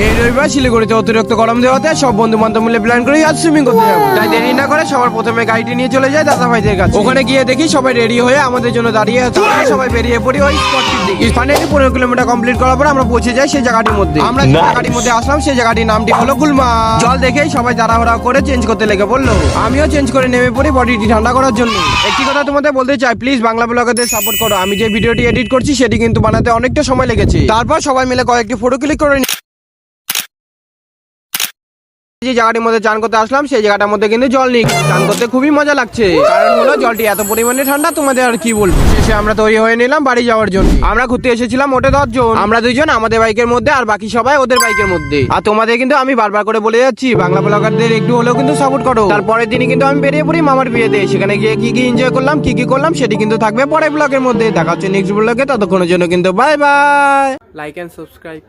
এই রবিবার শিলিগুড়িতে অতিরিক্ত গরম দেওয়াতে সব বন্ধু বান্ধব মিলে প্ল্যান করে আজ সুইমিং করতে যাবো। তাই দেরি না করে সবার প্রথমে গাড়িটি নিয়ে চলে যায় দাদা ভাইদের কাছে। ওখানে গিয়ে দেখি সবাই রেডি হয়ে আমাদের জন্য দাঁড়িয়ে আছে। আমরা সবাই বেরিয়ে পড়ি ওই স্পটটির দিকে। ফাইনালি 15 কিলোমিটার কমপ্লিট করার পর আমরা পৌঁছে যাই সেই জায়গাটির মধ্যে। আমরা যে জায়গাটির মধ্যে আসলাম সেই জায়গাটির নামটি হলো গুলমা। জল দেখেই সবাই তাড়াহুড়া করে চেঞ্জ করতে লেগে পড়লো। আমিও চেঞ্জ করে নেমে পড়ি বডিটি ঠান্ডা করার জন্য। একটি কথা তোমাদের বলতে চাই, প্লিজ বাংলা ব্লগারদের সাপোর্ট করো। আমি যে ভিডিওটি এডিট করছি সেটি কিন্তু বানাতে অনেকটা সময় লেগেছে। তারপর সবাই মিলে কয়েকটি ফটো ক্লিক করে যে জায়গাটির মধ্যে চান করতে আসলাম সেই জায়গাটার মধ্যে কিন্তু জল নেই। চান করতে খুবই মজা লাগছে, কারণ হলো জলটি এত পরিমাণে ঠান্ডা, তোমাদের আর কি বলবো। শেষে আমরা তৈরি হয়ে নিলাম বাড়ি যাওয়ার জন্য। আমরা ঘুরতে এসেছিলাম ওটা 10 জন, আমরা 2 জন আমাদের বাইকের মধ্যে আর বাকি সবাই ওদের বাইকের মধ্যে। আর তোমাদের কিন্তু আমি বারবার করে বলে যাচ্ছি, বাংলা ব্লগারদের একটু হলেও কিন্তু সাপোর্ট করো। তারপরের দিনই কিন্তু আমি বেরিয়ে পড়ি মামার বিয়েতে। সেখানে গিয়ে কি কি এনজয় করলাম, কি কি করলাম সেটি কিন্তু থাকবে পরের ব্লগের মধ্যে। দেখা হচ্ছে নেক্সট ব্লগে, ততক্ষণের জন্য কিন্তু bye bye. Like and subscribe.